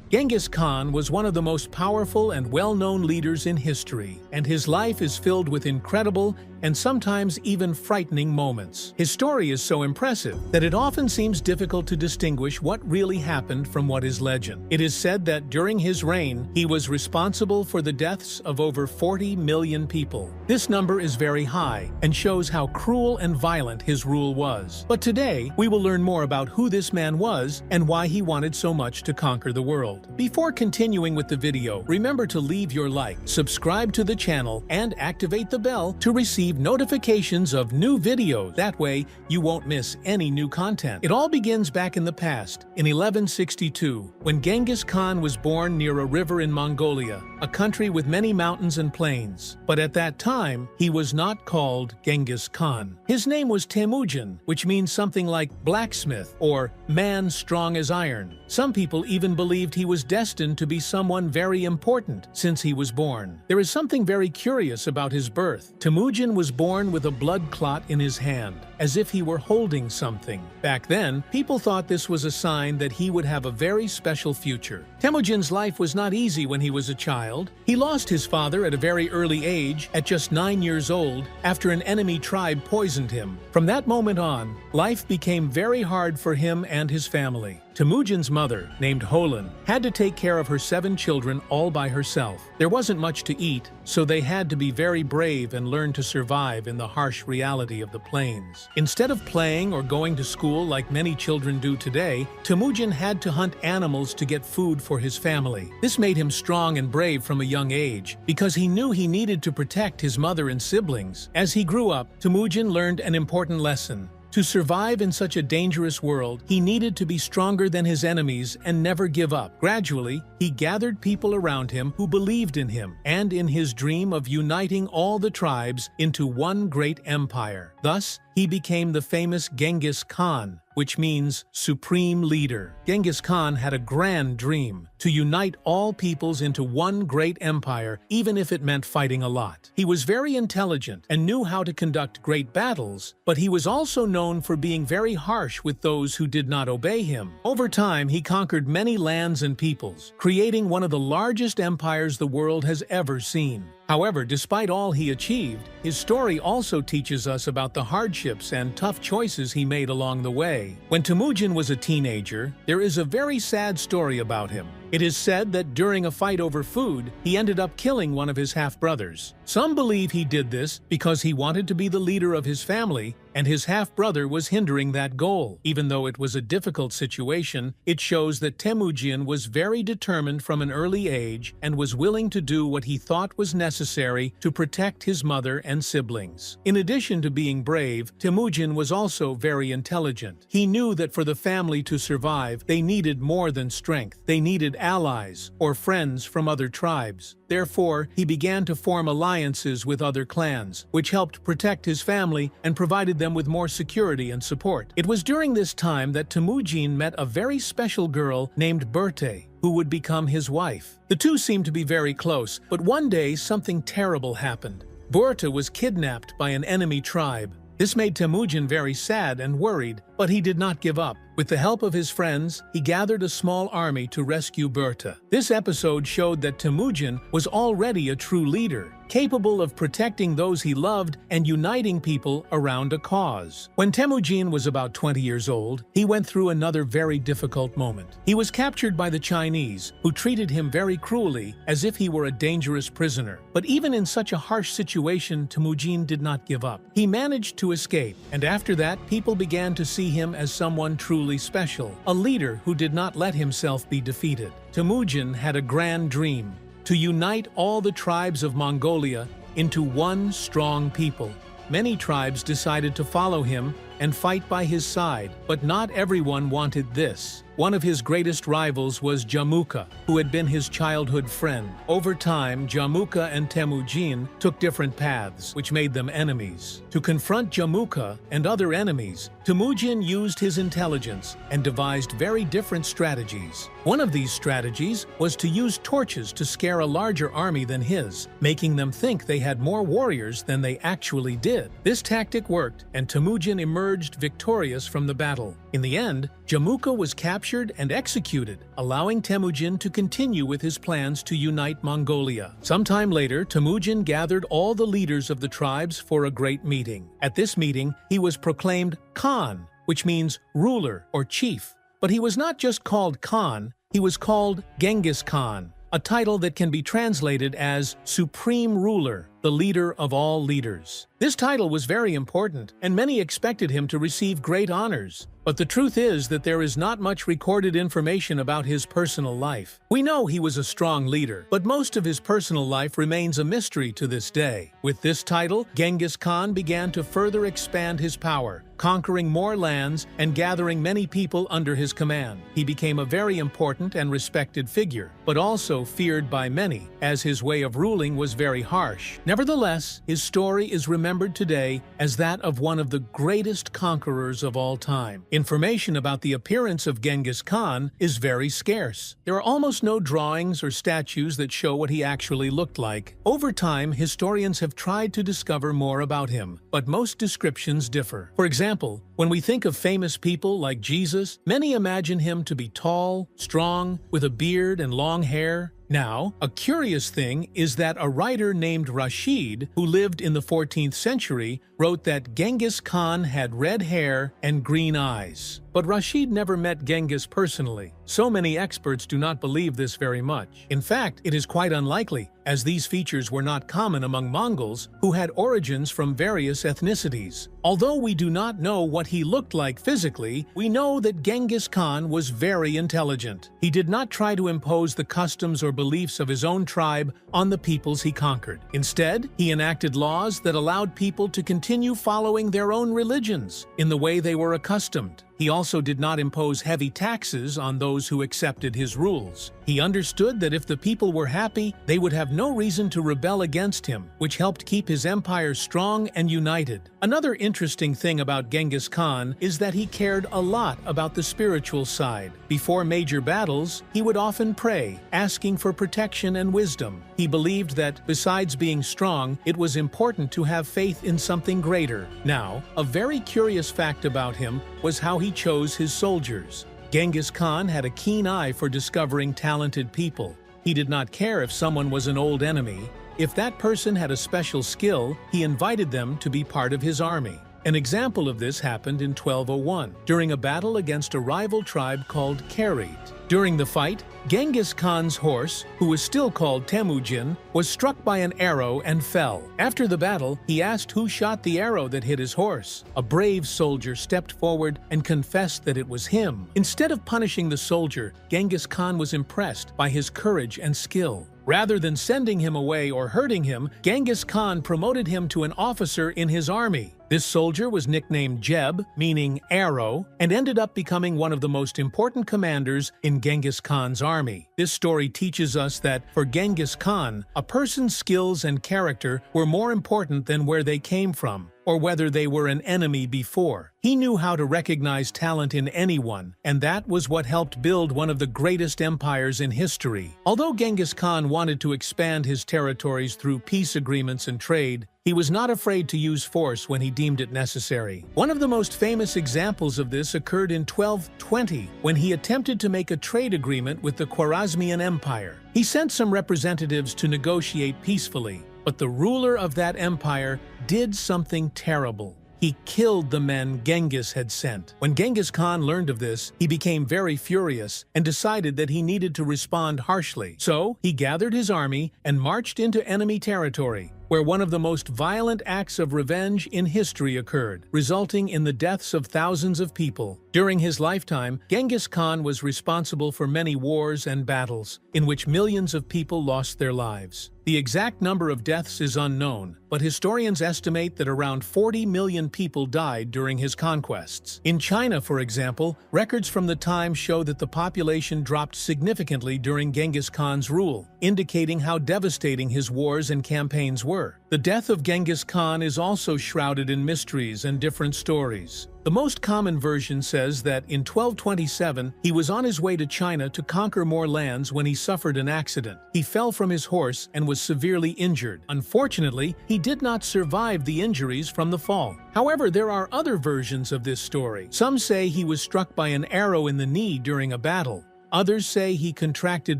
Genghis Khan was one of the most powerful and well-known leaders in history, and his life is filled with incredible and sometimes even frightening moments. His story is so impressive that it often seems difficult to distinguish what really happened from what is legend. It is said that during his reign, he was responsible for the deaths of over 40 million people. This number is very high and shows how cruel and violent his rule was. But today, we will learn more about who this man was and why he wanted so much to conquer the world. Before continuing with the video, remember to leave your like, subscribe to the channel, and activate the bell to receive notifications of new videos. That way, you won't miss any new content. It all begins back in the past, in 1162, when Genghis Khan was born near a river in Mongolia, a country with many mountains and plains. But at that time, he was not called Genghis Khan. His name was Temujin, which means something like blacksmith or man strong as iron. Some people even believed he was destined to be someone very important since he was born. There is something very curious about his birth. Temujin was born with a blood clot in his hand, as if he were holding something. Back then, people thought this was a sign that he would have a very special future. Temujin's life was not easy when he was a child. He lost his father at a very early age, at just 9 years old, after an enemy tribe poisoned him. From that moment on, life became very hard for him and his family. Temujin's mother, named Holan, had to take care of her 7 children all by herself. There wasn't much to eat, so they had to be very brave and learn to survive in the harsh reality of the plains. Instead of playing or going to school like many children do today, Temujin had to hunt animals to get food for his family. This made him strong and brave from a young age, because he knew he needed to protect his mother and siblings. As he grew up, Temujin learned an important lesson. To survive in such a dangerous world, he needed to be stronger than his enemies and never give up. Gradually, he gathered people around him who believed in him and in his dream of uniting all the tribes into one great empire. Thus, he became the famous Genghis Khan, which means supreme leader. Genghis Khan had a grand dream: to unite all peoples into one great empire, even if it meant fighting a lot. He was very intelligent and knew how to conduct great battles, but he was also known for being very harsh with those who did not obey him. Over time, he conquered many lands and peoples, creating one of the largest empires the world has ever seen. However, despite all he achieved, his story also teaches us about the hardships and tough choices he made along the way. When Temujin was a teenager, there is a very sad story about him. It is said that during a fight over food, he ended up killing one of his half-brothers. Some believe he did this because he wanted to be the leader of his family, and his half-brother was hindering that goal. Even though it was a difficult situation, it shows that Temujin was very determined from an early age and was willing to do what he thought was necessary to protect his mother and siblings. In addition to being brave, Temujin was also very intelligent. He knew that for the family to survive, they needed more than strength. They needed allies or friends from other tribes. Therefore, he began to form alliances with other clans, which helped protect his family and provided them with more security and support. It was during this time that Temujin met a very special girl named Berte, who would become his wife. The two seemed to be very close, but one day something terrible happened. Berta was kidnapped by an enemy tribe. This made Temujin very sad and worried, but he did not give up. With the help of his friends, he gathered a small army to rescue Berta. This episode showed that Temujin was already a true leader, capable of protecting those he loved and uniting people around a cause. When Temujin was about 20 years old, he went through another very difficult moment. He was captured by the Chinese, who treated him very cruelly, as if he were a dangerous prisoner. But even in such a harsh situation, Temujin did not give up. He managed to escape, and after that, people began to see him as someone truly special, a leader who did not let himself be defeated. Temujin had a grand dream: to unite all the tribes of Mongolia into one strong people. Many tribes decided to follow him and fight by his side, but not everyone wanted this. One of his greatest rivals was Jamuka, who had been his childhood friend. Over time, Jamuka and Temujin took different paths, which made them enemies. To confront Jamuka and other enemies, Temujin used his intelligence and devised very different strategies. One of these strategies was to use torches to scare a larger army than his, making them think they had more warriors than they actually did. This tactic worked, and Temujin emerged emerged victorious from the battle. In the end, Jamuka was captured and executed, allowing Temujin to continue with his plans to unite Mongolia. Sometime later, Temujin gathered all the leaders of the tribes for a great meeting. At this meeting, he was proclaimed Khan, which means ruler or chief. But he was not just called Khan, he was called Genghis Khan, a title that can be translated as Supreme Ruler, the leader of all leaders. This title was very important, and many expected him to receive great honors. But the truth is that there is not much recorded information about his personal life. We know he was a strong leader, but most of his personal life remains a mystery to this day. With this title, Genghis Khan began to further expand his power, conquering more lands and gathering many people under his command. He became a very important and respected figure, but also feared by many, as his way of ruling was very harsh. Nevertheless, his story is remembered today as that of one of the greatest conquerors of all time. Information about the appearance of Genghis Khan is very scarce. There are almost no drawings or statues that show what he actually looked like. Over time, historians have tried to discover more about him, but most descriptions differ. For example, when we think of famous people like Jesus, many imagine him to be tall, strong, with a beard and long hair. Now, a curious thing is that a writer named Rashid, who lived in the 14th century, wrote that Genghis Khan had red hair and green eyes. But Rashid never met Genghis personally. So many experts do not believe this very much. In fact, it is quite unlikely, as these features were not common among Mongols, who had origins from various ethnicities. Although we do not know what he looked like physically, we know that Genghis Khan was very intelligent. He did not try to impose the customs or beliefs of his own tribe on the peoples he conquered. Instead, he enacted laws that allowed people to continue following their own religions in the way they were accustomed. He also did not impose heavy taxes on those who accepted his rules. He understood that if the people were happy, they would have no reason to rebel against him, which helped keep his empire strong and united. Another interesting thing about Genghis Khan is that he cared a lot about the spiritual side. Before major battles, he would often pray, asking for protection and wisdom. He believed that, besides being strong, it was important to have faith in something greater. Now, a very curious fact about him was how he chose his soldiers. Genghis Khan had a keen eye for discovering talented people. He did not care if someone was an old enemy. If that person had a special skill, he invited them to be part of his army. An example of this happened in 1201, during a battle against a rival tribe called Kerit. During the fight, Genghis Khan's horse, who was still called Temujin, was struck by an arrow and fell. After the battle, he asked who shot the arrow that hit his horse. A brave soldier stepped forward and confessed that it was him. Instead of punishing the soldier, Genghis Khan was impressed by his courage and skill. Rather than sending him away or hurting him, Genghis Khan promoted him to an officer in his army. This soldier was nicknamed Jeb, meaning arrow, and ended up becoming one of the most important commanders in Genghis Khan's army. This story teaches us that, for Genghis Khan, a person's skills and character were more important than where they came from, or whether they were an enemy before. He knew how to recognize talent in anyone, and that was what helped build one of the greatest empires in history. Although Genghis Khan wanted to expand his territories through peace agreements and trade, he was not afraid to use force when he deemed it necessary. One of the most famous examples of this occurred in 1220, when he attempted to make a trade agreement with the Khwarezmian Empire. He sent some representatives to negotiate peacefully, but the ruler of that empire did something terrible. He killed the men Genghis had sent. When Genghis Khan learned of this, he became very furious and decided that he needed to respond harshly. So, he gathered his army and marched into enemy territory, where one of the most violent acts of revenge in history occurred, resulting in the deaths of thousands of people. During his lifetime, Genghis Khan was responsible for many wars and battles, in which millions of people lost their lives. The exact number of deaths is unknown, but historians estimate that around 40 million people died during his conquests. In China, for example, records from the time show that the population dropped significantly during Genghis Khan's rule, indicating how devastating his wars and campaigns were. The death of Genghis Khan is also shrouded in mysteries and different stories. The most common version says that in 1227, he was on his way to China to conquer more lands when he suffered an accident. He fell from his horse and was severely injured. Unfortunately, he did not survive the injuries from the fall. However, there are other versions of this story. Some say he was struck by an arrow in the knee during a battle. Others say he contracted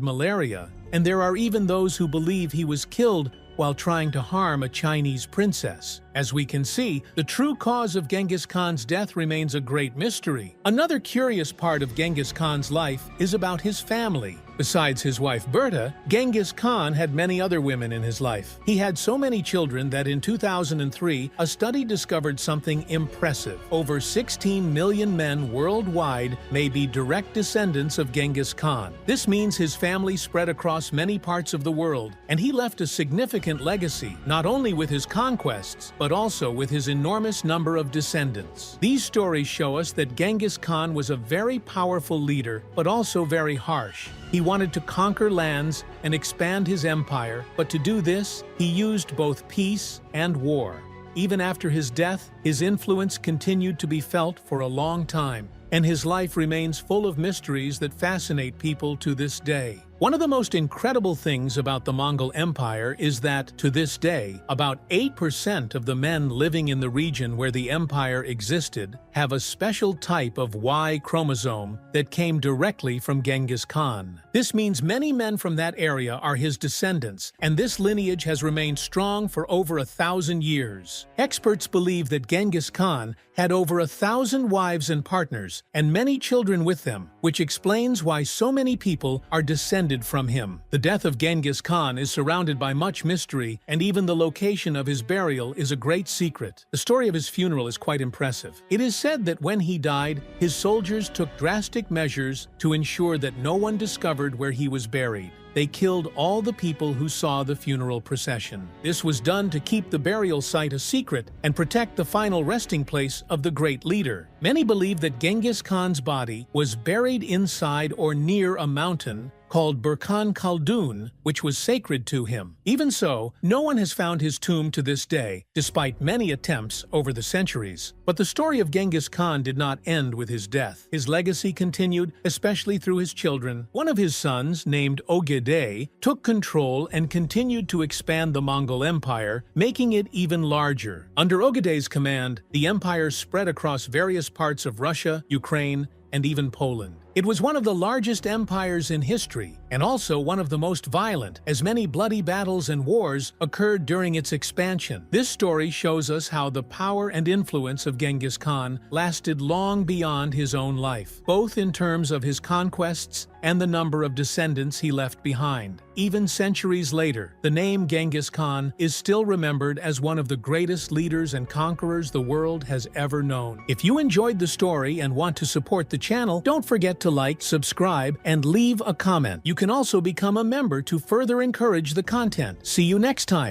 malaria, and there are even those who believe he was killed while trying to harm a Chinese princess. As we can see, the true cause of Genghis Khan's death remains a great mystery. Another curious part of Genghis Khan's life is about his family. Besides his wife Berta, Genghis Khan had many other women in his life. He had so many children that in 2003, a study discovered something impressive. Over 16 million men worldwide may be direct descendants of Genghis Khan. This means his family spread across many parts of the world, and he left a significant legacy, not only with his conquests, but also with his enormous number of descendants. These stories show us that Genghis Khan was a very powerful leader, but also very harsh. He wanted to conquer lands and expand his empire, but to do this, he used both peace and war. Even after his death, his influence continued to be felt for a long time, and his life remains full of mysteries that fascinate people to this day. One of the most incredible things about the Mongol Empire is that, to this day, about 8% of the men living in the region where the empire existed have a special type of Y chromosome that came directly from Genghis Khan. This means many men from that area are his descendants, and this lineage has remained strong for over 1,000 years. Experts believe that Genghis Khan had over 1,000 wives and partners, and many children with them, which explains why so many people are descended from him. The death of Genghis Khan is surrounded by much mystery, and even the location of his burial is a great secret. The story of his funeral is quite impressive. It is said that when he died, his soldiers took drastic measures to ensure that no one discovered where he was buried. They killed all the people who saw the funeral procession. This was done to keep the burial site a secret and protect the final resting place of the great leader. Many believe that Genghis Khan's body was buried inside or near a mountain called Burkhan Khaldun, which was sacred to him. Even so, no one has found his tomb to this day, despite many attempts over the centuries. But the story of Genghis Khan did not end with his death. His legacy continued, especially through his children. One of his sons, named Ogedei, took control and continued to expand the Mongol Empire, making it even larger. Under Ogedei's command, the empire spread across various parts of Russia, Ukraine, and even Poland. It was one of the largest empires in history, and also one of the most violent, as many bloody battles and wars occurred during its expansion. This story shows us how the power and influence of Genghis Khan lasted long beyond his own life, both in terms of his conquests and the number of descendants he left behind. Even centuries later, the name Genghis Khan is still remembered as one of the greatest leaders and conquerors the world has ever known. If you enjoyed the story and want to support the channel, don't forget to like, subscribe, and leave a comment. You can also become a member to further encourage the content. See you next time.